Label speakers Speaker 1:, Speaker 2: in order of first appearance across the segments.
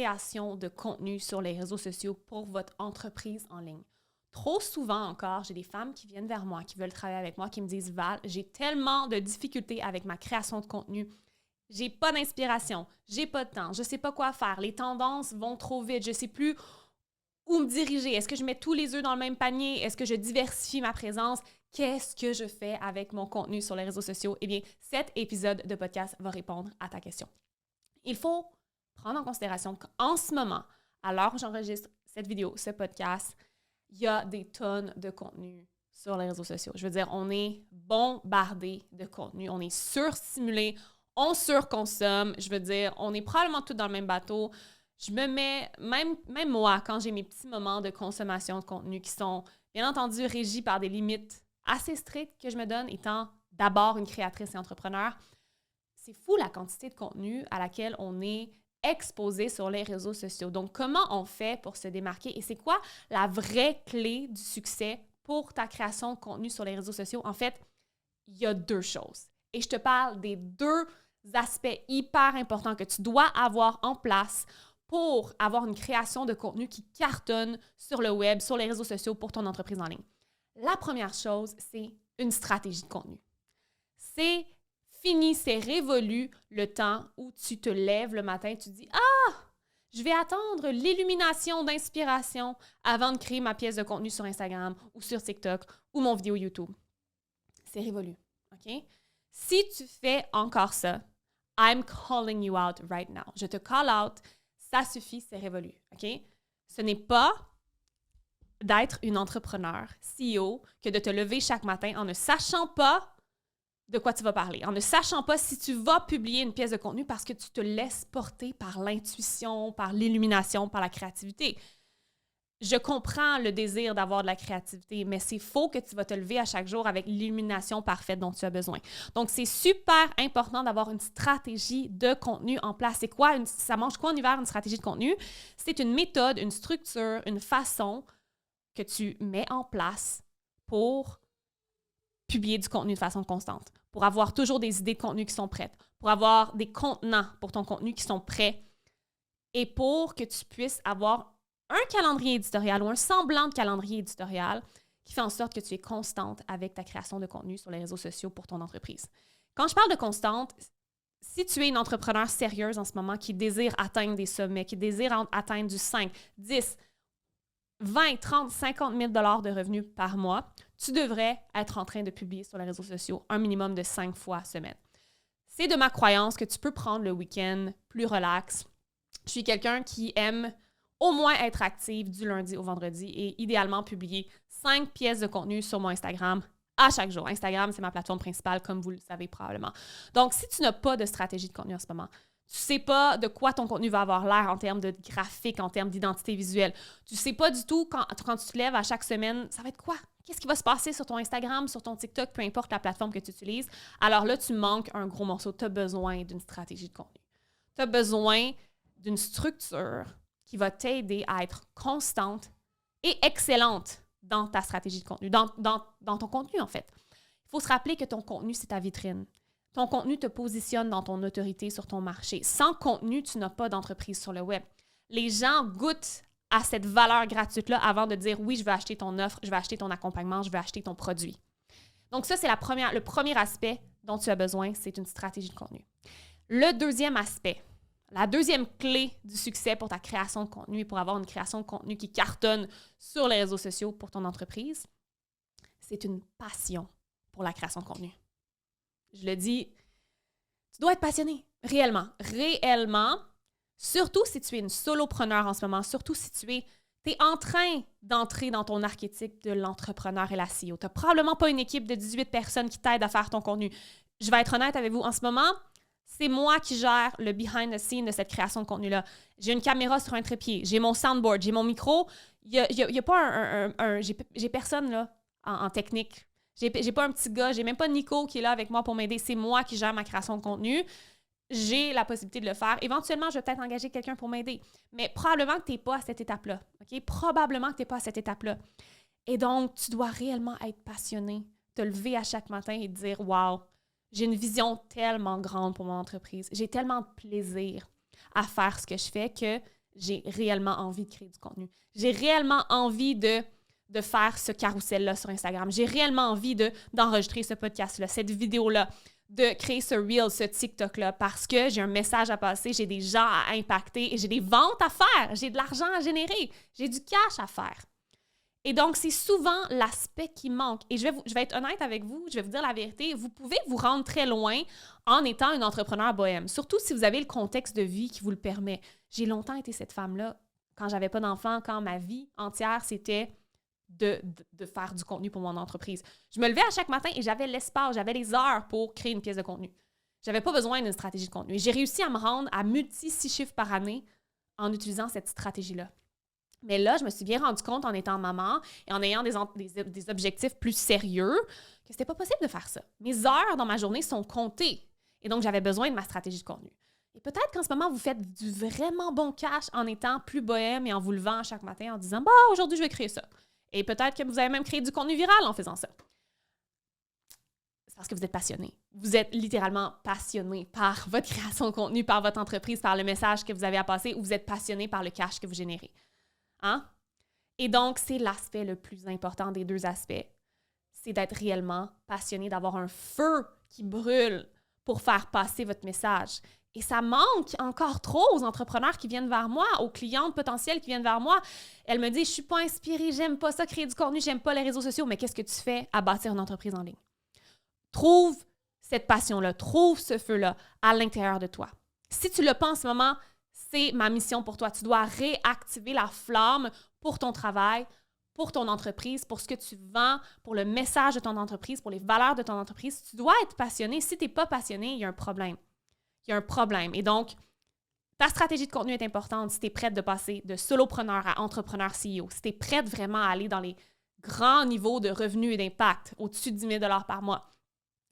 Speaker 1: création de contenu sur les réseaux sociaux pour votre entreprise en ligne. Trop souvent encore, j'ai des femmes qui viennent vers moi, qui veulent travailler avec moi, qui me disent « Val, j'ai tellement de difficultés avec ma création de contenu. J'ai pas d'inspiration, j'ai pas de temps, je sais pas quoi faire, les tendances vont trop vite, je sais plus où me diriger. Est-ce que je mets tous les œufs dans le même panier? Est-ce que je diversifie ma présence? Qu'est-ce que je fais avec mon contenu sur les réseaux sociaux? » Eh bien, cet épisode de podcast va répondre à ta question. Il faut prendre en considération qu'en ce moment, à l'heure où j'enregistre cette vidéo, ce podcast, il y a des tonnes de contenu sur les réseaux sociaux. Je veux dire, on est bombardé de contenu, on est surstimulé, on surconsomme. Je veux dire, on est probablement tous dans le même bateau. Je me mets, même moi, quand j'ai mes petits moments de consommation de contenu qui sont, bien entendu, régis par des limites assez strictes que je me donne, étant d'abord une créatrice et entrepreneur, c'est fou la quantité de contenu à laquelle on est exposé sur les réseaux sociaux. Donc, comment on fait pour se démarquer et c'est quoi la vraie clé du succès pour ta création de contenu sur les réseaux sociaux? En fait, il y a deux choses. Et je te parle des deux aspects hyper importants que tu dois avoir en place pour avoir une création de contenu qui cartonne sur le web, sur les réseaux sociaux pour ton entreprise en ligne. La première chose, c'est une stratégie de contenu. C'est fini, c'est révolu le temps où tu te lèves le matin et tu dis « Ah, je vais attendre l'illumination d'inspiration avant de créer ma pièce de contenu sur Instagram ou sur TikTok ou mon vidéo YouTube. » C'est révolu, OK? Si tu fais encore ça, I'm calling you out right now. Je te call out, ça suffit, c'est révolu, OK? Ce n'est pas d'être une entrepreneur, CEO, que de te lever chaque matin en ne sachant pas de quoi tu vas parler, en ne sachant pas si tu vas publier une pièce de contenu parce que tu te laisses porter par l'intuition, par l'illumination, par la créativité. Je comprends le désir d'avoir de la créativité, mais c'est faux que tu vas te lever à chaque jour avec l'illumination parfaite dont tu as besoin. Donc, c'est super important d'avoir une stratégie de contenu en place. C'est quoi? Ça mange quoi en hiver, une stratégie de contenu? C'est une méthode, une structure, une façon que tu mets en place pour publier du contenu de façon constante, pour avoir toujours des idées de contenu qui sont prêtes, pour avoir des contenants pour ton contenu qui sont prêts et pour que tu puisses avoir un calendrier éditorial ou un semblant de calendrier éditorial qui fait en sorte que tu es constante avec ta création de contenu sur les réseaux sociaux pour ton entreprise. Quand je parle de constante, si tu es une entrepreneur sérieuse en ce moment qui désire atteindre des sommets, qui désire atteindre du 5, 10, 20, 30, 50 000 $ de revenus par mois, tu devrais être en train de publier sur les réseaux sociaux un minimum de 5 fois semaine. C'est de ma croyance que tu peux prendre le week-end plus relax. Je suis quelqu'un qui aime au moins être active du lundi au vendredi et idéalement publier 5 pièces de contenu sur mon Instagram à chaque jour. Instagram, c'est ma plateforme principale, comme vous le savez probablement. Donc, si tu n'as pas de stratégie de contenu en ce moment, tu ne sais pas de quoi ton contenu va avoir l'air en termes de graphique, en termes d'identité visuelle. Tu ne sais pas du tout quand tu te lèves à chaque semaine, ça va être quoi? Qu'est-ce qui va se passer sur ton Instagram, sur ton TikTok, peu importe la plateforme que tu utilises. Alors là, tu manques un gros morceau. Tu as besoin d'une stratégie de contenu. Tu as besoin d'une structure qui va t'aider à être constante et excellente dans ta stratégie de contenu, dans ton contenu en fait. Il faut se rappeler que ton contenu, c'est ta vitrine. Ton contenu te positionne dans ton autorité sur ton marché. Sans contenu, tu n'as pas d'entreprise sur le web. Les gens goûtent à cette valeur gratuite-là avant de dire « oui, je veux acheter ton offre, je veux acheter ton accompagnement, je veux acheter ton produit ». Donc ça, c'est le premier aspect dont tu as besoin, c'est une stratégie de contenu. Le deuxième aspect, la deuxième clé du succès pour ta création de contenu et pour avoir une création de contenu qui cartonne sur les réseaux sociaux pour ton entreprise, c'est une passion pour la création de contenu. Je le dis, tu dois être passionné, réellement, surtout si tu es une solopreneur en ce moment, surtout si tu es en train d'entrer dans ton archétype de l'entrepreneur et la CEO. Tu n'as probablement pas une équipe de 18 personnes qui t'aident à faire ton contenu. Je vais être honnête avec vous, en ce moment, c'est moi qui gère le behind the scene de cette création de contenu-là. J'ai une caméra sur un trépied, j'ai mon soundboard, j'ai mon micro. Il y a pas j'ai personne là en technique. J'ai pas un petit gars, j'ai même pas Nico qui est là avec moi pour m'aider. C'est moi qui gère ma création de contenu. J'ai la possibilité de le faire. Éventuellement, je vais peut-être engager quelqu'un pour m'aider. Mais probablement que tu n'es pas à cette étape-là. OK? Probablement que tu n'es pas à cette étape-là. Et donc, tu dois réellement être passionné, te lever à chaque matin et te dire « Wow, j'ai une vision tellement grande pour mon entreprise. J'ai tellement de plaisir à faire ce que je fais que j'ai réellement envie de créer du contenu. J'ai réellement envie de faire ce carrousel-là sur Instagram. J'ai réellement envie d'enregistrer ce podcast-là, cette vidéo-là, de créer ce Reel, ce TikTok-là, parce que j'ai un message à passer, j'ai des gens à impacter et j'ai des ventes à faire, j'ai de l'argent à générer, j'ai du cash à faire. Et donc, c'est souvent l'aspect qui manque. Et je vais être honnête avec vous, je vais vous dire la vérité, vous pouvez vous rendre très loin en étant une entrepreneur bohème, surtout si vous avez le contexte de vie qui vous le permet. J'ai longtemps été cette femme-là, quand j'avais pas d'enfant, quand ma vie entière, c'était de faire du contenu pour mon entreprise. Je me levais à chaque matin et j'avais l'espace, j'avais les heures pour créer une pièce de contenu. J'avais pas besoin d'une stratégie de contenu. Et j'ai réussi à me rendre à 6 chiffres par année en utilisant cette stratégie-là. Mais là, je me suis bien rendu compte en étant maman et en ayant des objectifs plus sérieux que c'était pas possible de faire ça. Mes heures dans ma journée sont comptées et donc j'avais besoin de ma stratégie de contenu. Et peut-être qu'en ce moment, vous faites du vraiment bon cash en étant plus bohème et en vous levant chaque matin en disant « Bah, aujourd'hui, je vais créer ça ». Et peut-être que vous avez même créé du contenu viral en faisant ça. C'est parce que vous êtes passionné. Vous êtes littéralement passionné par votre création de contenu, par votre entreprise, par le message que vous avez à passer, ou vous êtes passionné par le cash que vous générez. Hein? Et donc, c'est l'aspect le plus important des deux aspects. C'est d'être réellement passionné, d'avoir un feu qui brûle pour faire passer votre message. Et ça manque encore trop aux entrepreneurs qui viennent vers moi, aux clientes potentielles qui viennent vers moi. Elles me disent « Je suis pas inspirée, j'aime pas ça, créer du contenu, j'aime pas les réseaux sociaux. » Mais qu'est-ce que tu fais à bâtir une entreprise en ligne? Trouve cette passion-là, trouve ce feu-là à l'intérieur de toi. Si tu l'as pas en ce moment, c'est ma mission pour toi. Tu dois réactiver la flamme pour ton travail, pour ton entreprise, pour ce que tu vends, pour le message de ton entreprise, pour les valeurs de ton entreprise. Tu dois être passionné. Si tu n'es pas passionné, il y a un problème. Il y a un problème. Et donc, ta stratégie de contenu est importante si tu es prête de passer de solopreneur à entrepreneur CEO. Si tu es prête vraiment à aller dans les grands niveaux de revenus et d'impact, au-dessus de 10 000 $ par mois.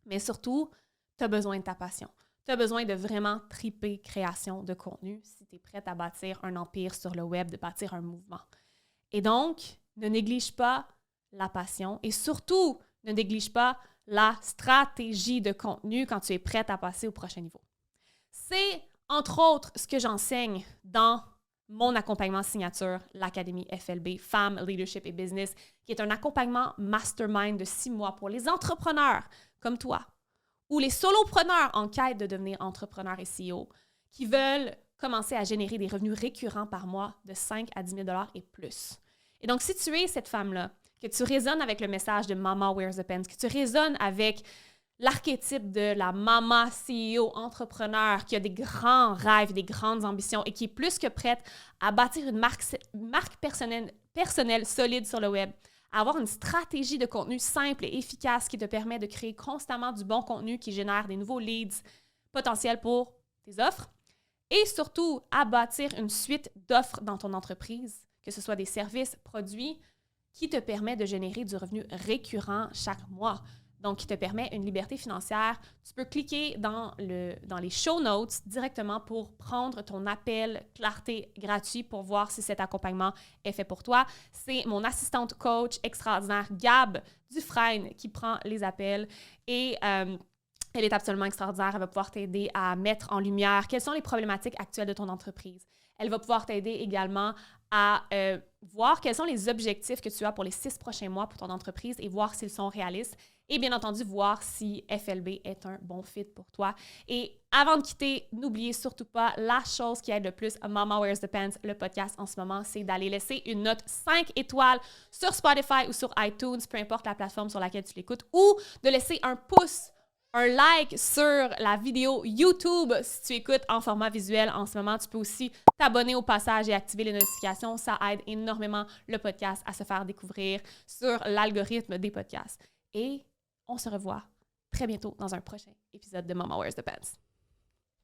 Speaker 1: Mais surtout, tu as besoin de ta passion. Tu as besoin de vraiment triper création de contenu si tu es prête à bâtir un empire sur le web, de bâtir un mouvement. Et donc, ne néglige pas la passion et surtout, ne néglige pas la stratégie de contenu quand tu es prête à passer au prochain niveau. C'est, entre autres, ce que j'enseigne dans mon accompagnement signature, l'Académie FLB, Femmes, Leadership et Business, qui est un accompagnement mastermind de 6 mois pour les entrepreneurs comme toi ou les solopreneurs en quête de devenir entrepreneur et CEO qui veulent commencer à générer des revenus récurrents par mois de 5 à 10 000 $ et plus. Et donc, si tu es cette femme-là, que tu résonnes avec le message de Mama Wears the Pants, que tu résonnes avec l'archétype de la maman CEO entrepreneur qui a des grands rêves, des grandes ambitions et qui est plus que prête à bâtir une marque personnelle solide sur le web, à avoir une stratégie de contenu simple et efficace qui te permet de créer constamment du bon contenu qui génère des nouveaux leads potentiels pour tes offres et surtout à bâtir une suite d'offres dans ton entreprise, que ce soit des services, produits, qui te permet de générer du revenu récurrent chaque mois. Donc, qui te permet une liberté financière. Tu peux cliquer dans les show notes directement pour prendre ton appel clarté gratuit pour voir si cet accompagnement est fait pour toi. C'est mon assistante coach extraordinaire, Gab Dufresne, qui prend les appels et elle est absolument extraordinaire. Elle va pouvoir t'aider à mettre en lumière quelles sont les problématiques actuelles de ton entreprise. Elle va pouvoir t'aider également à voir quels sont les objectifs que tu as pour les 6 prochains mois pour ton entreprise et voir s'ils sont réalistes. Et bien entendu, voir si FLB est un bon fit pour toi. Et avant de quitter, n'oubliez surtout pas la chose qui aide le plus Mama Wears the Pants, le podcast en ce moment, c'est d'aller laisser une note 5 étoiles sur Spotify ou sur iTunes, peu importe la plateforme sur laquelle tu l'écoutes, ou de laisser un pouce, un like sur la vidéo YouTube si tu écoutes en format visuel en ce moment. Tu peux aussi t'abonner au passage et activer les notifications. Ça aide énormément le podcast à se faire découvrir sur l'algorithme des podcasts. Et on se revoit très bientôt dans un prochain épisode de Mama Wears the Pants.